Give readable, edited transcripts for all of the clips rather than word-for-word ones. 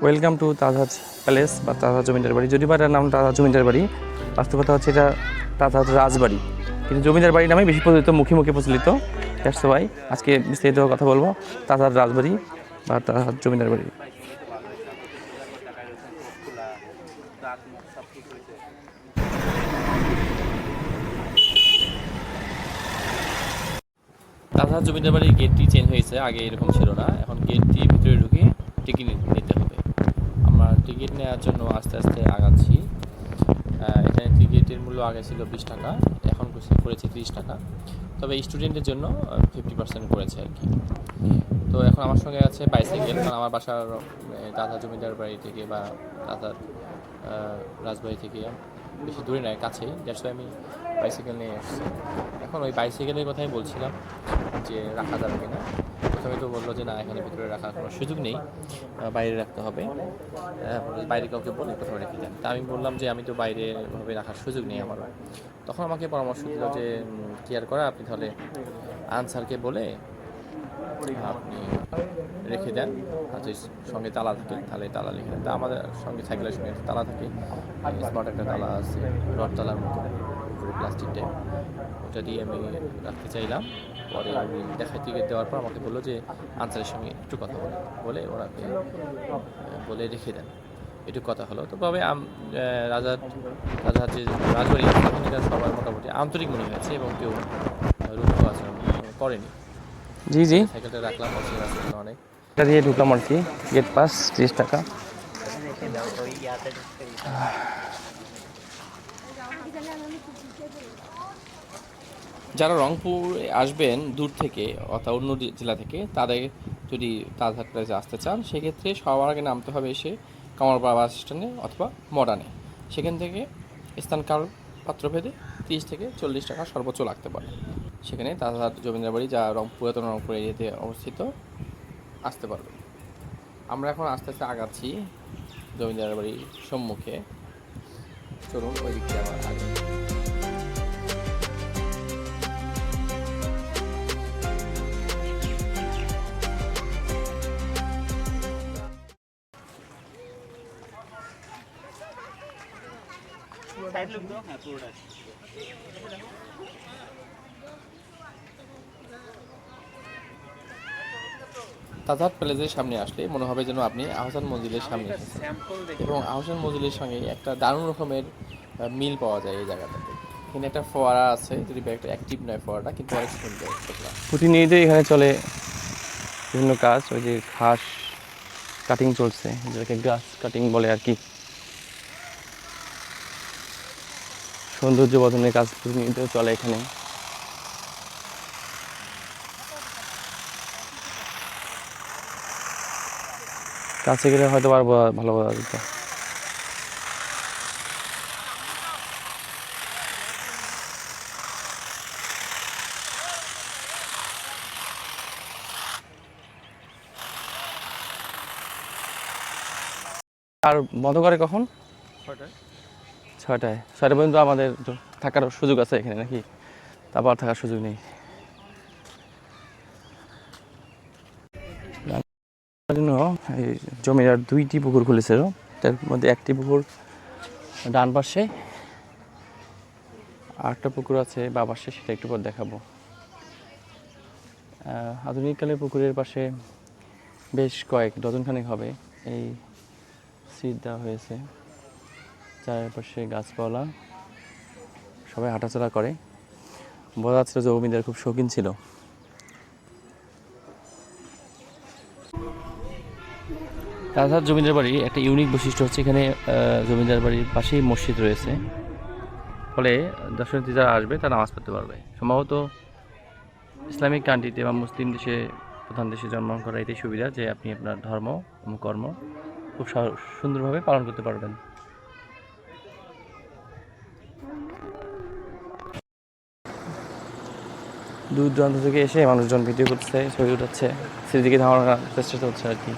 Welcome to তাজহাজ palace বা তাজহাজ জমিদার বাড়ি। যদি বা এটার নাম তাজহাজ জমিদার বাড়ি, বাস্তবতা হচ্ছে এটা তাজহাজ রাজবাড়ি, কিন্তু জমিদার বাড়ি নামে বেশি প্রচলিত, মুখে মুখে প্রচলিত। দ্যাটস ওয়াই আজকে বিস্তারিত কথা বলবো তাজহাজ রাজবাড়ি বা তাজহাজ জমিদার বাড়ি। তাজহাজ জমিদার বাড়ির গেটটি চেঞ্জ হয়েছে, আগে এরকম ছিল না। এখন গেটটি ভিতরে ঢুকে টিকিট নিতে হবে। আমরা টিকিট নেওয়ার জন্য আস্তে আস্তে আগাচ্ছি। এখানে টিকিটের মূল্য আগে ছিল 20 টাকা, এখন করেছে 30 টাকা। তবে স্টুডেন্টের জন্য 50% করেছে আর কি। তো এখন আমার সঙ্গে আছে বাইসাইকেল, কারণ আমার বাসার তাজহাজ জমিদার বাড়ি থেকে বা তাজহাজ রাজবাড়ি থেকে বেশি দূরে নয়, কাছেই। দ্যাটস ওয়াই আমি বাইসাইকেল নিয়ে আসছি। এখন ওই বাইসাইকেলের কথাই বলছিলাম যে রাখা যাবে কিনা। প্রথমে তো বললো যে না, এখানে ভিতরে রাখার কোনো সুযোগ নেই, বাইরে রাখতে হবে, বাইরে কাউকে বলে কোথাও রেখে দেন। তা আমি বললাম যে আমি তো বাইরে ভাবে রাখার সুযোগ নেই আমার। তখন আমাকে পরামর্শ দিল যে কেয়ার করা, আপনি তাহলে আনসারকে বলে আপনি রেখে দেন, হয়তো সঙ্গে তালা থাকে, তাহলে তালা লিখে দেন। তা আমাদের সঙ্গে সাইকেলের সঙ্গে তালা থাকে, স্মার্ট একটা তালা আছে, রড তালার মতো, পুরো প্লাস্টিক টাইপ। ওটা দিয়ে আমি রাখতে চাইলাম। পরে আমি টিকিট দেওয়ার পর আমাকে বললো যে আনসারের সঙ্গে একটু কথা বলে ওনাকে বলে রেখে দেন। একটু কথা হলো। তো তবে রাজার যে রাজবাড়ি, সেখানকার সবার মোটামুটি আন্তরিক মনে হয়েছে এবং কেউ রুক্ষ আচরণ করেনি। জি জি, সাইকেলটা রাখলাম, অনেক এটা দিয়ে ঢুকলাম আর কি। গেট পাস 30 টাকা। যারা রংপুর আসবেন দূর থেকে অর্থাৎ অন্য জেলা থেকে, তাদের যদি তাজহাট প্লেসে আসতে চান, সেক্ষেত্রে সবার আগে নামতে হবে এসে কামারপাড়া বাস স্ট্যান্ডে অথবা মডার্নে। সেখান থেকে স্থানকাল পাত্রভেদে 30 থেকে 40 টাকা সর্বোচ্চ লাগতে পারে। সেখানে তাজহাট জমিদার বাড়ি, যা পুরাতন রংপুর এরিয়াতে অবস্থিত, আসতে পারবে। আমরা এখন আস্তে আস্তে আগাচ্ছি জমিদার বাড়ির সম্মুখে। চলুন ওই দিকটা আবার আগে। তাজহাট প্যালেসের সামনে আসলে মনে হবে যেন আপনি আহসান মঞ্জিলের সামনে এসেছেন, এবং আহসান মঞ্জিলের সঙ্গে একটা দারুণ রকমের মিল পাওয়া যায় এই জায়গাটাতে। এখানে একটা ফোয়ারা আছে, যদি একটা অ্যাক্টিভ নয় ফোয়ারাটা, কিন্তু অনেক সুন্দর। প্রতিনিয়তই এখানে চলে বিভিন্ন কাজ। ওই যে ঘাস কাটিং চলছে, যেটাকে গ্রাস কাটিং বলে আর কি। সৌন্দর্য বর্ধনের কাজ প্রতিনিয়ত চলে এখানে। কাছে গেলে হয়তো আর ভালো বোঝা যেত। আর বন্ধ করে কখন? 6টায়। 6টা পর্যন্ত আমাদের থাকার সুযোগ আছে এখানে নাকি? তারপর থাকার সুযোগ নেই। জন্য এই জমিদার 2টি পুকুর খুলেছিল। তার মধ্যে একটি পুকুর ডান পাশে, আরেকটা পুকুর আছে বা পাশে, সেটা একটু পর দেখাবো। আধুনিককালে পুকুরের পাশে বেশ কয়েক ডজনখানেক হবে এই সিট দেওয়া হয়েছে। চারপাশে গাছপালা, সবাই হাঁটাচলা করে। বোঝা যাচ্ছিল যে জমিদার খুব শৌখিন ছিল। তাজহাট জমিদার বাড়ির একটা ইউনিক বৈশিষ্ট্য হচ্ছে এখানে জমিদার বাড়ির পাশেই মসজিদ রয়েছে, ফলে দর্শনার্থী যারা আসবে তারা নামাজ পড়তে পারবে। সম্ভবত ইসলামিক কান্ট্রিতে বা মুসলিম দেশে, প্রধান দেশে জন্মগ্রহণ করা এটাই সুবিধা যে আপনি আপনার ধর্ম এবং কর্ম খুব সুন্দরভাবে পালন করতে পারবেন। দূর দূরান্ত থেকে এসে মানুষজন ভিডিও করছে, ছবি উঠাচ্ছে, সেদিকে ধারণার চেষ্টা হচ্ছে আর কি।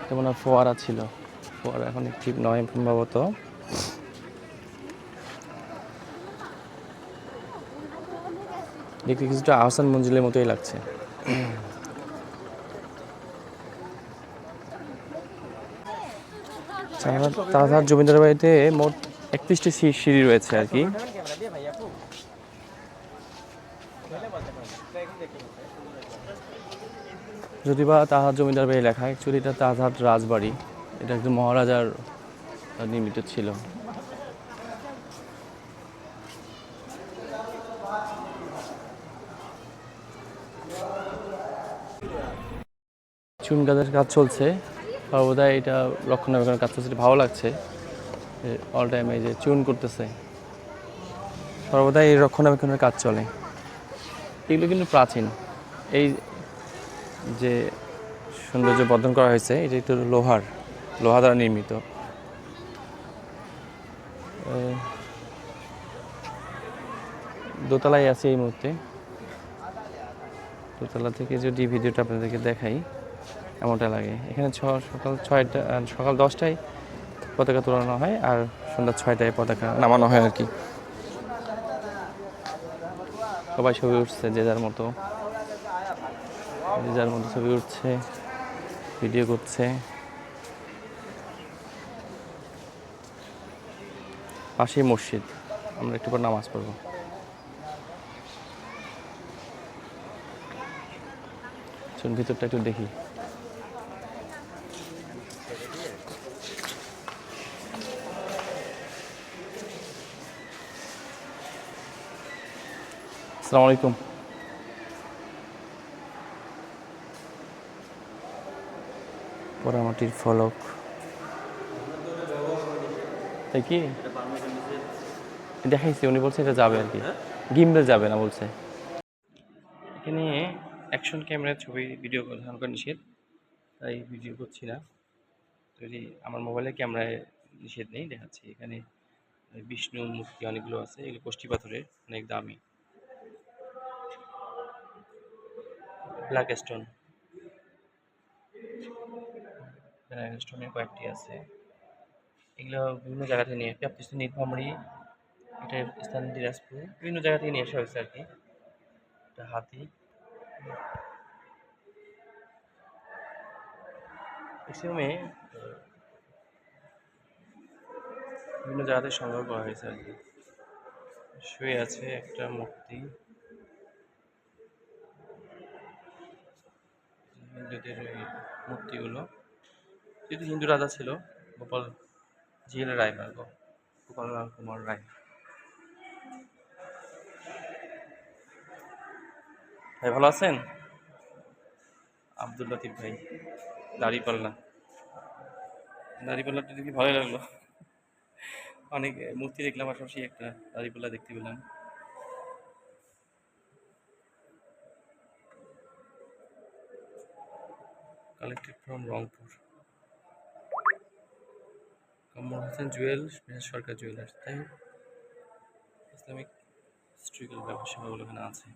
যেমন ফোয়ারা ছিল, ফোয়ারা এখন ঠিক নয় সম্ভবত। দেখতে কিছুটা আহসান মঞ্জিলের মতোই লাগছে। তাজহাট জমিদার বাড়িতে মোট 31টি সিঁড়ি রয়েছে আর কি। যদি বা তাজহাট জমিদার বাড়ি লেখা, অ্যাকচুয়ালি এটা তাজহাট রাজবাড়ি। এটা একজন মহারাজার নির্মিত ছিল। চুন গাছের কাজ চলছে সর্বদা, এটা রক্ষণাবেক্ষণের কাজ চলছে, ভালো লাগছে। অল টাইম এই যে চুন করতেছে, সর্বদা এই রক্ষণাবেক্ষণের কাজ চলে। এগুলো কিন্তু প্রাচীন, এই যে সৌন্দর্য বর্ধন করা হয়েছে এটা একটু লোহা দ্বারা নির্মিত। দোতলায় আছে এই মুহূর্তে। দোতলা থেকে যদি ভিডিওটা আপনাদেরকে দেখাই এমনটা লাগে। এখানে সকাল 10টায় পতাকা তোলানো হয় আর সন্ধ্যা 6টায় পতাকা নামানো হয় আর কি। সবাই ছবি উঠছে যে যার মতো ছবি উঠছে, ভিডিও করছে। পাশেই মসজিদ, আমরা একটু পর নামাজ পড়বো। চলুন ভিতরটা একটু দেখি। আসসালামু আলাইকুম। পোড়ামাটির ফলক, তাই কি দেখাইছি, উনি বলছে এটা যাবে আর কি, গিম্বেল যাবে না বলছে। এখানে অ্যাকশন ক্যামেরার ছবি ভিডিও ধারণ করা নিষেধ, তাই ভিডিও করছি না। যদি আমার মোবাইলের ক্যামেরায় নিষেধ নেই, দেখাচ্ছি। এখানে বিষ্ণু মূর্তি অনেকগুলো আছে, এগুলো কষ্টি পাথরের, অনেক দামি। ব্ল্যাক স্টোনের কয়েকটি আছে। এগুলো বিভিন্ন জায়গা থেকে নিয়ে আসে, আপনি নীলফামারী, এটা স্থান দিনাজপুর, বিভিন্ন জায়গা থেকে নিয়ে আসা হয়েছে আর কি। এটা হাতি, ম্যাক্সিমামে বিভিন্ন জায়গা থেকে সংগ্রহ করা হয়েছে আর কি। শুয়ে আছে একটা মূর্তি, হিন্দুদের ওই মূর্তিগুলো। যেহেতু হিন্দু রাজা ছিল গোপাল লাল কুমার রায়। ভাই ভালো আছেন? আব্দুল লতিফ ভাই, দাড়িপাল্লাটা দেখে ভালোই লাগলো। অনেক মূর্তি দেখলাম, পাশাপাশি একটা দাড়িপাল্লা দেখতে পেলাম। Collected from Rangpur, Kamrul Hossain Jewel, Sarkar jewellers. তাই ইসলামিক হিস্ট্রিক্যাল ব্যবসাগুলো এখানে আছে।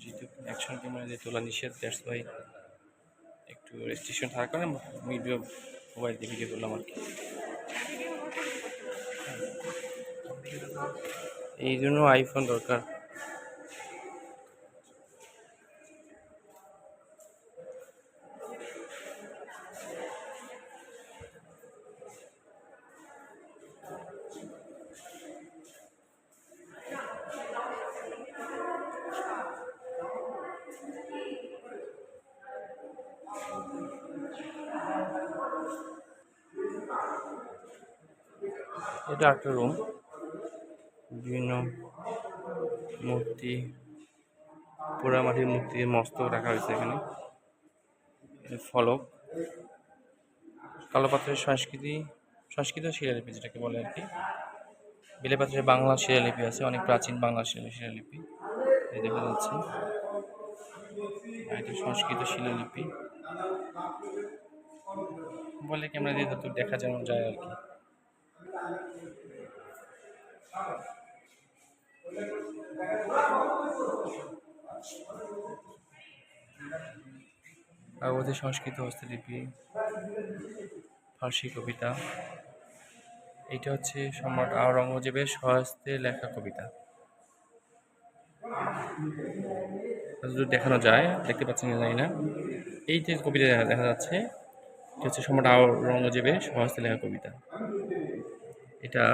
যেহেতু অ্যাকশন ক্যামেরা দিয়ে তোলা নিষেধ, দ্যাটস ওয়াই একটু রেস্ট্রিকশন থাকার কারণে মোবাইল দিয়ে ভিডিও করলাম আর কি। এই জন্য আইফোন দরকার। এটা একটা রুম, বিভিন্ন মূর্তি, পোড়ামাটির মূর্তি, মস্তক রাখা হয়েছে এখানে। ফলক, কালো পাথরের সংস্কৃত শিলালিপি যেটাকে বলে আর কি। বেলে পাথরের বাংলা শিলালিপি আছে, অনেক প্রাচীন বাংলা শিলালিপি দেখা যাচ্ছে। এটা সংস্কৃত শিলালিপি, বলে ক্যামেরা দিয়ে যত দেখা যেমন যায় আর কি। কাগজে সংস্কৃত হস্তলিপি, ফার্সি কবিতা। এইটা হচ্ছে সম্রাট আওরঙ্গজেবের স্বহস্তে লেখা কবিতা। যদি দেখানো যায়, দেখতে পাচ্ছেন না জানি না, এই যে কবিতা দেখা যাচ্ছে এটা হচ্ছে সম্রাট আওরঙ্গজেবের স্বহস্তে লেখা কবিতা। এটা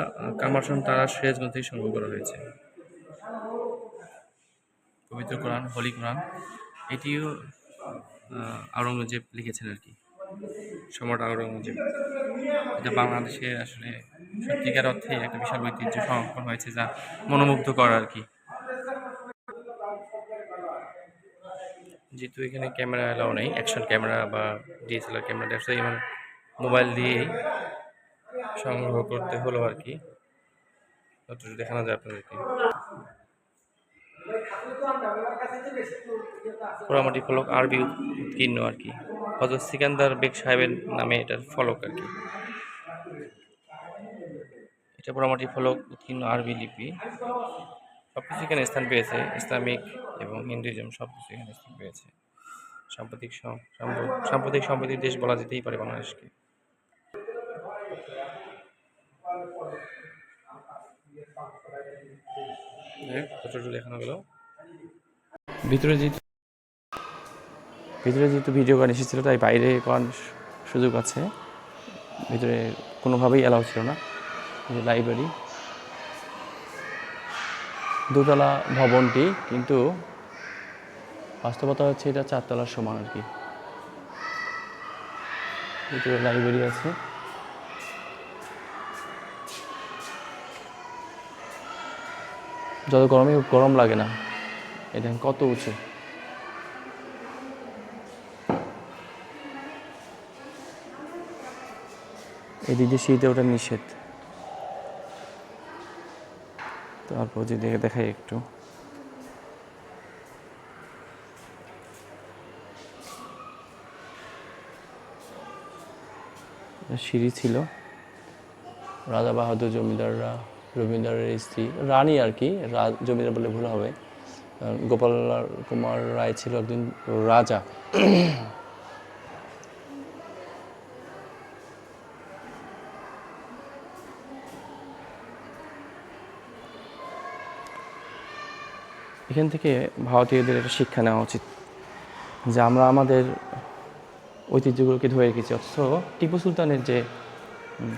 কামারশন তারা সিরাজগঞ্জ থেকে সংগ্রহ করা হয়েছে। পবিত্র কোরআন, হোলি কোরআন, এটিও আওরঙ্গজেব লিখেছেন আর কি, সম্রাট আওরঙ্গজেব। এটা বাংলাদেশে আসলে সত্যিকার অর্থে একটা বিশাল ঐতিহ্য সংরক্ষণ হয়েছে, যা মনোমুগ্ধকর আর কি। যেহেতু এখানে ক্যামেরা এলাও নেই, অ্যাকশন ক্যামেরা বা ডিএসএলআর ক্যামেরা, দ্যাটস ওয়াই আমার মোবাইল দিয়েই সংগ্রহ করতে হলো আর কি, যতটুকু দেখানো যায় আপনাদেরকে। পোড়ামাটি ফলক আরবি উৎকীর্ণ আর কি, হযরত সিকান্দার বেগ সাহেবের নামে এটার ফলক আর কি। এটা পোড়ামাটি ফলক উৎকীর্ণ আরবি লিপি, সবকিছু এখানে স্থান পেয়েছে, ইসলামিক এবং হিন্দুইজম সবকিছু এখানে স্থান পেয়েছে। সাম্প্রতিক সম্প্রীতির দেশ বলা যেতেই পারে বাংলাদেশকে। কতটুকু দেখানো গেল। ভিতরে যেহেতু ভিডিও করা নিষেধ ছিল, তাই বাইরে করার সুযোগ আছে, ভিতরে কোনোভাবেই অ্যালাউ ছিল না। লাইব্রেরি দোতলা ভবনটি, কিন্তু বাস্তবতা হচ্ছে এটা 4 তলার সমান আর কি। ভিতরে লাইব্রেরি আছে। যত গরমে গরম লাগে না, এটা কত উঁচু। এদিক দিয়ে শীতে ওটা নিষেধ। তারপর যদি দেখাই একটু, সিঁড়ি ছিল। রাজা বাহাদুর জমিদাররা, রবীন্দ্রের স্ত্রী রানী আর কি, জমিদার বলে ভুল হবে, গোপাল কুমার রায় ছিল একদিন রাজা। এখান থেকে ভারতীয়দের একটা শিক্ষা নেওয়া উচিত যে আমরা আমাদের ঐতিহ্যগুলোকে ধরে রেখেছি, অথচ টিপু সুলতানের যে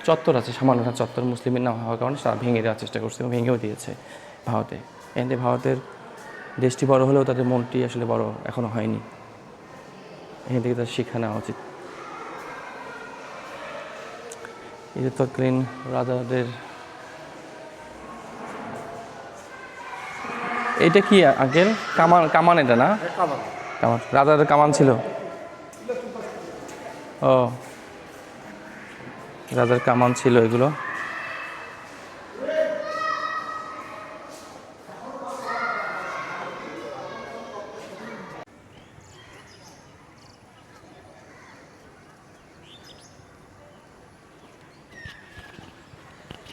চত্বর আছে, সামান্য চত্বর, মুসলিমের নাম হওয়ার কারণে তারা ভেঙে দেওয়ার চেষ্টা করছে এবং ভেঙেও দিয়েছে ভারতে। এতে ভারতের দেশটি বড় হলেও তাদের মনটি আসলে বড় এখনো হয়নি। এখান থেকে তার শিক্ষা নেওয়া উচিত। এই যে তৎকালীন রাজাদের, এটা কি আঙ্কেল? কামান এটা না? কামান, রাজাদের কামান ছিল। ও, রাজার কামান ছিল এগুলো।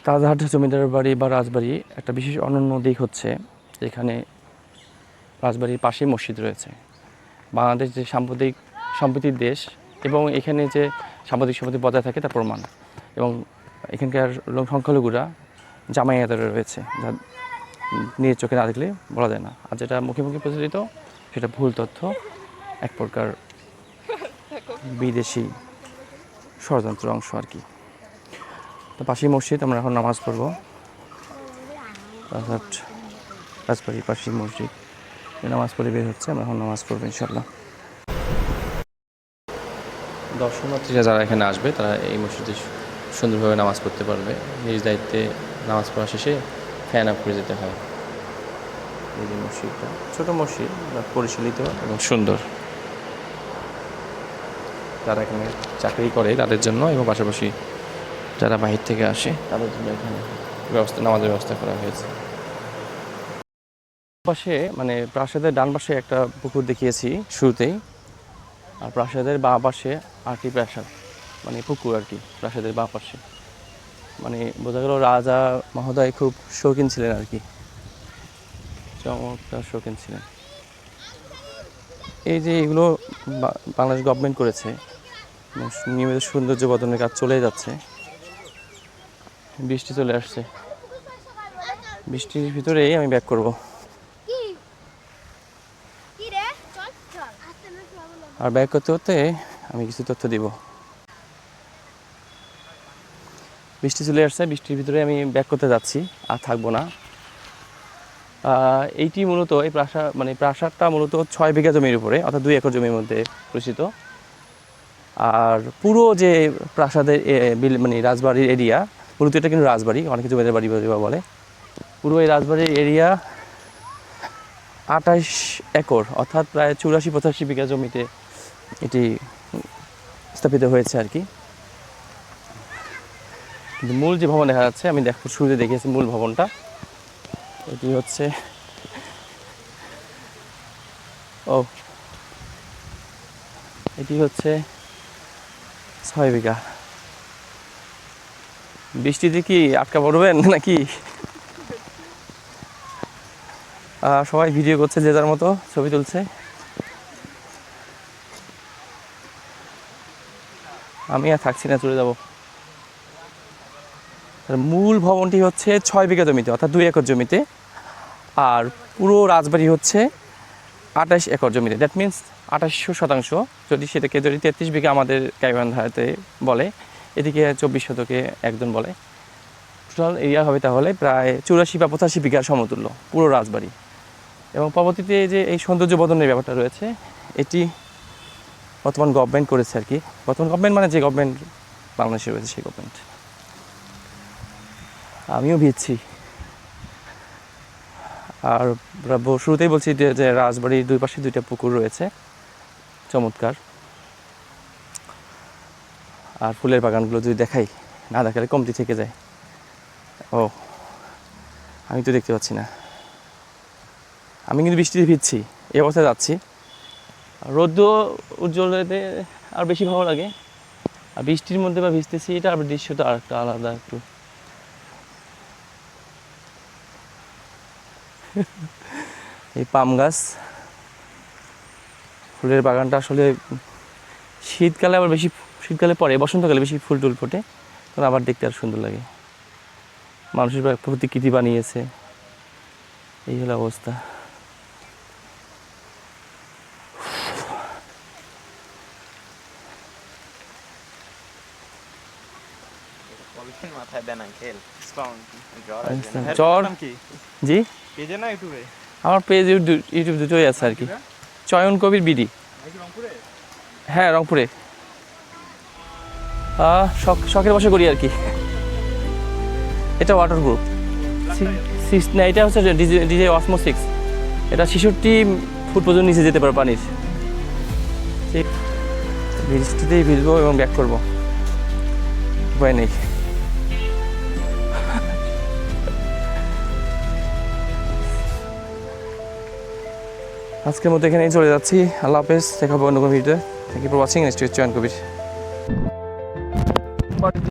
তাজহাট জমিদার বাড়ি বা রাজবাড়ি একটা বিশেষ অনন্য দিক হচ্ছে এখানে রাজবাড়ির পাশেই মসজিদ রয়েছে। বাংলাদেশ যে সাম্প্রতিক সম্প্রীতির দেশ, এবং এখানে যে সামাজিক সম্প্রীতি বজায় থাকে তার প্রমাণ। এবং এখানকার সংখ্যালঘুরা জামায়াতে রয়েছে, যা নিজের চোখে না দেখলে বলা যায় না। আর যেটা মুখে মুখে প্রচলিত সেটা ভুল তথ্য, এক প্রকার বিদেশি ষড়যন্ত্র অংশ আর কি। তো পাশেই মসজিদ, আমরা এখন নামাজ পড়বো। রাজবাড়ির পাশেই মসজিদ, নামাজ পড়ে বের হচ্ছে, আমরা এখন নামাজ পড়বো ইনশাল্লাহ। দর্শনার্থীরা যারা এখানে আসবে তারা এই মসজিদে সুন্দরভাবে নামাজ পড়তে পারবে। নিজ দায়িত্বে নামাজ পড়া শেষে ফ্যান আপ করে যেতে হয়। এই যে মসজিদটা, ছোটো মসজিদ, পরিচালিত এবং সুন্দর। যারা এখানে চাকরি করে তাদের জন্য, এবং পাশাপাশি যারা বাহির থেকে আসে তাদের জন্য এখানে নামাজের ব্যবস্থা করা হয়েছে। পাশে মানে প্রাসাদের ডান পাশে একটা পুকুর দেখিয়েছি শুরুতেই, আর প্রাসাদের বাঁ পাশে আরেকটি প্রাসাদ, মানে পুকুর আর কি প্রাসাদের বাঁ পাশে। মানে বোঝা গেল রাজা মহোদয় খুব শৌখিন ছিলেন আর কি, চমৎকার শৌখিন ছিলেন। এই যে এগুলো বাংলাদেশ গভর্নমেন্ট করেছে, নিয়মিত সৌন্দর্য বর্ধনের কাজ চলে যাচ্ছে। বৃষ্টি চলে আসছে, বৃষ্টির ভিতরেই আমি ব্যাক করব। আর ব্যাক করতে করতে আমি কিছু তথ্য দিব। বৃষ্টি চলে আসছে, বৃষ্টির ভিতরে আমি ব্যাক করতে যাচ্ছি, আর থাকবো না। এইটি মূলত এই প্রাসাদটা মূলত 6 বিঘা জমির উপরে, অর্থাৎ 2 একর জমির মধ্যে প্রসিত। আর পুরো যে প্রাসাদের রাজবাড়ির এরিয়া, মূলত এটা কিন্তু রাজবাড়ি, অনেকে জমিদার বাড়ি বলে। পুরো এই রাজবাড়ির এরিয়া 28 একর, অর্থাৎ প্রায় 84-85 বিঘা জমিতে এটি স্থাপিত হয়েছে আর কি। কিন্তু মূল যে ভবন দেখা যাচ্ছে, আমি শুরুতে দেখিয়েছি মূল ভবনটা, এটি হচ্ছে এটি হচ্ছে 6 বিঘা। বৃষ্টিতে কি আটকা পড়বেন নাকি? সবাই ভিডিও করছে, যে যার মতো ছবি তুলছে। আমি আর থাকছি না, চলে যাব। মূল ভবনটি হচ্ছে 6 বিঘা জমিতে, অর্থাৎ 2 একর জমিতে। আর পুরো রাজবাড়ি হচ্ছে 28 একর জমিতে, দ্যাট মিনস 2800%। যদি 33 বিঘা আমাদের গাইবান্ধাতে বলে, এদিকে 24 শতকে একজন বলে, টোটাল এরিয়া হবে তাহলে প্রায় 84 বা 85 বিঘার সমতুল্য পুরো রাজবাড়ি। এবং পরবর্তীতে যে এই সৌন্দর্য বর্ধনের ব্যাপারটা রয়েছে, এটি বর্তমান গভর্নমেন্ট করেছে আর কি। বর্তমান গভর্নমেন্ট মানে যে গভর্নমেন্ট বাংলাদেশে রয়েছে, সেই গভর্নমেন্ট। আমিও ভিজছি। আর শুরুতেই বলছি যে রাজবাড়ির 2 পাশে 2টা পুকুর রয়েছে, চমৎকার। আর ফুলের বাগানগুলো যদি দেখাই, না দেখালে কমতি থেকে যায়। আমি তো দেখতে পাচ্ছি না। আমি কিন্তু বৃষ্টিতে ভিজছি, এই অবস্থায় যাচ্ছি। রৌদ্র উজ্জ্বলতে আর বেশি ভালো লাগে, আর বৃষ্টির মধ্যে বা ভিজতেছি, এটা আর দৃশ্যটা আর একটা আলাদা একটু। এই পাম গাছ, ফুলের বাগানটা আসলে শীতকালে আবার বেশি, শীতকালে পরে বসন্তকালে বেশি ফুল টুল ফোটে, তখন আবার দেখতে আর সুন্দর লাগে। মানুষের প্রতিকৃতি বানিয়েছে, এই হলো অবস্থা। জ্বর জি, আমার পেজ ইউটিউব দুটোই আছে আর কি। চয়ন কবির বিডি। হ্যাঁ, রংপুরে। শখের বসে করি আর কি। এটা ওয়াটার গ্রুপ না, এটা হচ্ছে ডিজে অসমো 6। এটা 66 ফুট পর্যন্ত নিচে যেতে পারে পানির। বৃষ্টিতেই ভিজবো এবং ব্যাক করবো, উপায় নেই। আজকের মতো এখানেই চলে যাচ্ছি। আল্লাহ হাফেজ, দেখা হবে অন্য কোনো ভিডিওতে। Thank you for watching. Next Chayan Kabir.